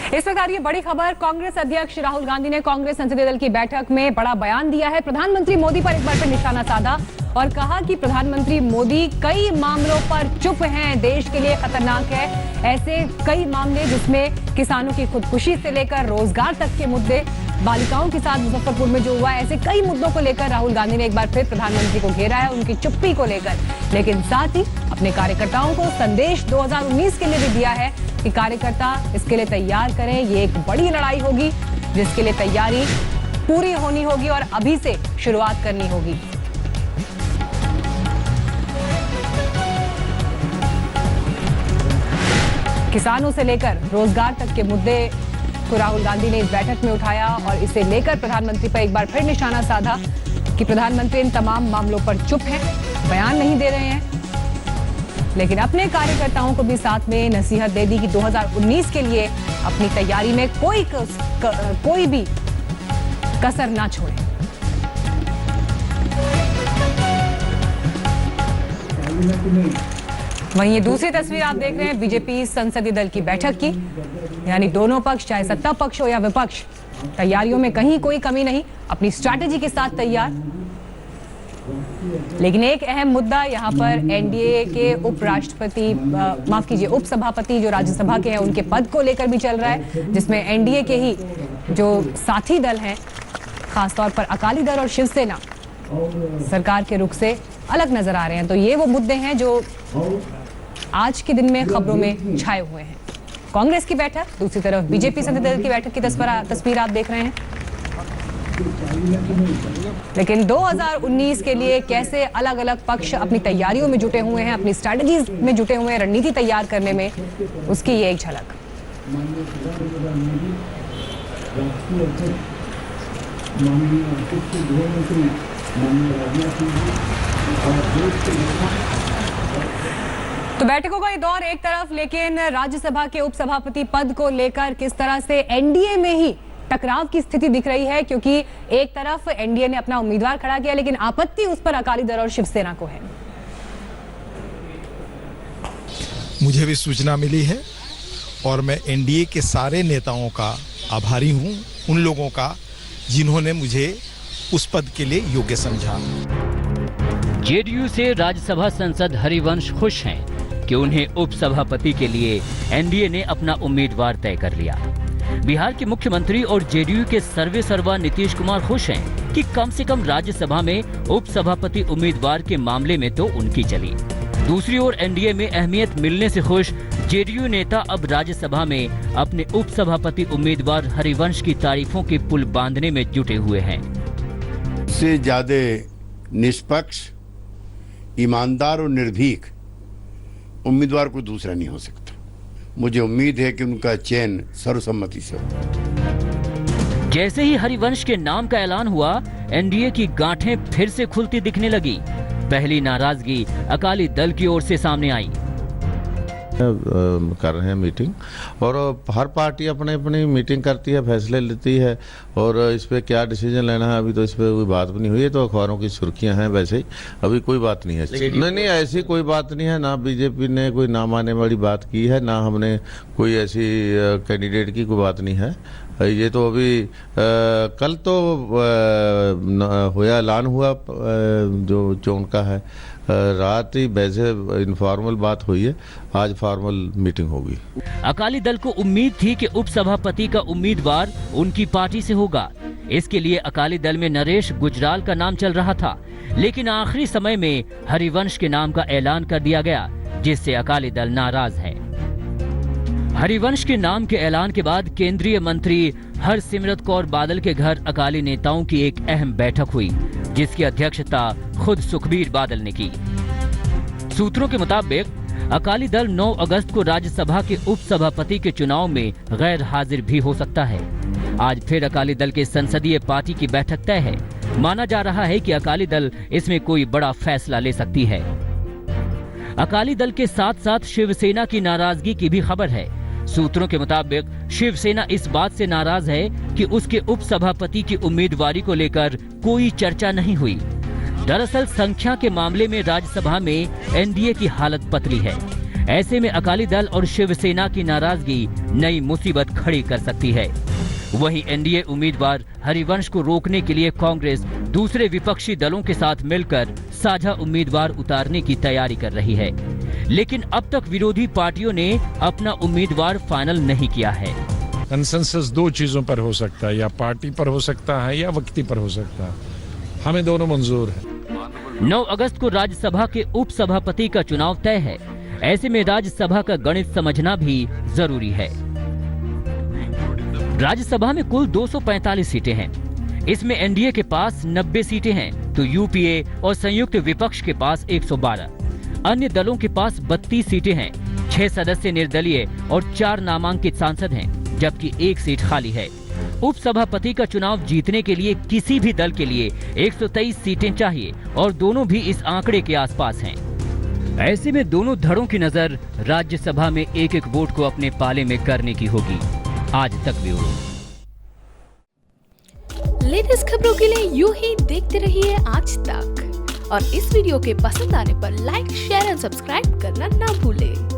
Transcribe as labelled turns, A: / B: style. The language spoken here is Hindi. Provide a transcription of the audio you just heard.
A: इस वक्त आ रही है बड़ी खबर। कांग्रेस अध्यक्ष राहुल गांधी ने कांग्रेस संसदीय दल की बैठक में बड़ा बयान दिया है। प्रधानमंत्री मोदी पर एक बार फिर निशाना साधा और कहा कि प्रधानमंत्री मोदी कई मामलों पर चुप हैं, देश के लिए खतरनाक है। ऐसे कई मामले जिसमें किसानों की खुदकुशी से लेकर रोजगार तक के मुद्दे, बालिकाओं के साथ मुजफ्फरपुर में जो हुआ, ऐसे कई मुद्दों को लेकर राहुल गांधी ने एक बार फिर प्रधानमंत्री को घेरा है, उनकी चुप्पी को लेकर। लेकिन साथ ही अपने कार्यकर्ताओं को संदेश 2019 के लिए भी दिया है कि कार्यकर्ता इसके लिए तैयार करें। ये एक बड़ी लड़ाई होगी जिसके लिए तैयारी पूरी होनी होगी और अभी से शुरुआत करनी होगी। किसानों से लेकर रोजगार तक के मुद्दे को राहुल गांधी ने इस बैठक में उठाया और इसे लेकर प्रधानमंत्री पर एक बार फिर निशाना साधा कि प्रधानमंत्री इन तमाम मामलों पर चुप हैं, बयान नहीं दे रहे हैं। लेकिन अपने कार्यकर्ताओं को भी साथ में नसीहत दे दी कि 2019 के लिए अपनी तैयारी में कोई भी कसर ना छोड़े। वहीं ये दूसरी तस्वीर आप देख रहे हैं बीजेपी संसदीय दल की बैठक की, यानी दोनों पक्ष, चाहे सत्ता पक्ष हो या विपक्ष, तैयारियों में कहीं कोई कमी नहीं, अपनी स्ट्रैटेजी के साथ तैयार। लेकिन एक अहम मुद्दा यहाँ पर एनडीए के उपसभापति जो राज्यसभा के हैं उनके पद को लेकर भी चल रहा है, जिसमें एनडीए के ही जो साथी दल हैं, खासतौर पर अकाली दल और शिवसेना, सरकार के रुख से अलग नजर आ रहे हैं। तो ये वो मुद्दे हैं जो आज के दिन में खबरों में छाए हुए हैं। कांग्रेस की बैठक, दूसरी तरफ बीजेपी संसदीय दल की बैठक की तस्वीर आप देख रहे हैं। लेकिन 2019 के लिए कैसे अलग अलग पक्ष अपनी तैयारियों में जुटे हुए हैं, अपनी स्ट्रैटेजीज में जुटे हुए हैं, रणनीति तैयार करने में, उसकी ये एक झलक। तो बैठकों का ये दौर एक तरफ, लेकिन राज्यसभा के उपसभापति पद को लेकर किस तरह से एनडीए में ही टकराव की स्थिति दिख रही है, क्योंकि एक तरफ एनडीए ने अपना उम्मीदवार खड़ा किया, लेकिन आपत्ति उस पर अकाली दल और शिवसेना को है।
B: मुझे भी सूचना मिली है और मैं एनडीए के सारे नेताओं का आभारी हूं, उन लोगों का जिन्होंने मुझे उस पद के लिए योग्य समझा।
C: जेडीयू से राज्यसभा सांसद हरिवंश खुश हैं कि उन्हें उपसभापति के लिए एनडीए ने अपना उम्मीदवार तय कर लिया। बिहार के मुख्यमंत्री और जेडीयू के सर्वेसर्वा नीतीश कुमार खुश हैं कि कम से कम राज्यसभा में उपसभापति उम्मीदवार के मामले में तो उनकी चली। दूसरी ओर एनडीए में अहमियत मिलने से खुश जेडीयू नेता अब राज्यसभा में अपने उपसभापति उम्मीदवार हरिवंश की तारीफों के पुल बांधने में जुटे हुए हैं।
D: से ज्यादा निष्पक्ष, ईमानदार और निर्भीक उम्मीदवार को दूसरा नहीं हो सकता। मुझे उम्मीद है कि उनका चयन सर्वसम्मति से होगा।
C: जैसे ही हरिवंश के नाम का ऐलान हुआ, एनडीए की गांठें फिर से खुलती दिखने लगी। पहली नाराजगी अकाली दल की ओर से सामने आई।
E: कर रहे हैं मीटिंग, और हर पार्टी अपने अपनी मीटिंग करती है, फैसले लेती है, और इस पे क्या डिसीजन लेना है अभी तो इस पे कोई बात भी नहीं हुई है। तो अखबारों की सुर्खियां हैं, वैसे ही अभी कोई बात नहीं है। नहीं, ऐसी कोई बात नहीं है। ना बीजेपी ने कोई ना मानने वाली बात की है, ना हमने कोई ऐसी कैंडिडेट की कोई बात नहीं है। ये तो अभी कल तो ऐलान हुआ जो चोन का है, रात ही वैसे इनफॉर्मल बात हुई है, आज फॉर्मल मीटिंग होगी।
C: अकाली दल को उम्मीद थी कि उपसभापति का उम्मीदवार उनकी पार्टी से होगा। इसके लिए अकाली दल में नरेश गुजराल का नाम चल रहा था, लेकिन आखिरी समय में हरिवंश के नाम का ऐलान कर दिया गया, जिससे अकाली दल नाराज है। हरिवंश के नाम के ऐलान के बाद केंद्रीय मंत्री हरसिमरत कौर बादल के घर अकाली नेताओं की एक अहम बैठक हुई, जिसकी अध्यक्षता खुद सुखबीर बादल ने की। सूत्रों के मुताबिक अकाली दल 9 अगस्त को राज्यसभा के उपसभापति के चुनाव में गैर हाजिर भी हो सकता है। आज फिर अकाली दल के संसदीय पार्टी की बैठक तय है। माना जा रहा है कि अकाली दल इसमें कोई बड़ा फैसला ले सकती है। अकाली दल के साथ साथ शिवसेना की नाराजगी की भी खबर है। सूत्रों के मुताबिक शिवसेना इस बात से नाराज है कि उसके उपसभापति की उम्मीदवारी को लेकर कोई चर्चा नहीं हुई। दरअसल संख्या के मामले में राज्यसभा में एनडीए की हालत पतली है। ऐसे में अकाली दल और शिवसेना की नाराजगी नई मुसीबत खड़ी कर सकती है। वहीं एनडीए उम्मीदवार हरिवंश को रोकने के लिए कांग्रेस दूसरे विपक्षी दलों के साथ मिलकर साझा उम्मीदवार उतारने की तैयारी कर रही है, लेकिन अब तक विरोधी पार्टियों ने अपना उम्मीदवार फाइनल नहीं किया है।
F: कंसेंसस दो चीजों पर हो सकता है, या पार्टी पर हो सकता है या व्यक्ति पर हो सकता है। हमें दोनों मंजूर है।
C: 9 अगस्त को राज्यसभा के उपसभापति का चुनाव तय है। ऐसे में राज्यसभा का गणित समझना भी जरूरी है। राज्यसभा में कुल 245 सीटें हैं। इसमें एनडीए के पास 90 सीटें हैं, तो यूपीए और संयुक्त विपक्ष के पास 112। अन्य दलों के पास 32 सीटें हैं। 6 सदस्य निर्दलीय और 4 नामांकित सांसद हैं, जबकि 1 सीट खाली है। उपसभापति का चुनाव जीतने के लिए किसी भी दल के लिए 123 सीटें चाहिए और दोनों भी इस आंकड़े के आसपास हैं। ऐसे में दोनों धड़ों की नजर राज्यसभा में एक-एक वोट को अपने पाले में करने की होगी। आज तक ब्यूरो।
G: लेटेस्ट खबरों के लिए यूं ही देखते रहिए आज तक और इस वीडियो के पसंद आने पर लाइक, शेयर और सब्सक्राइब करना ना भूलें।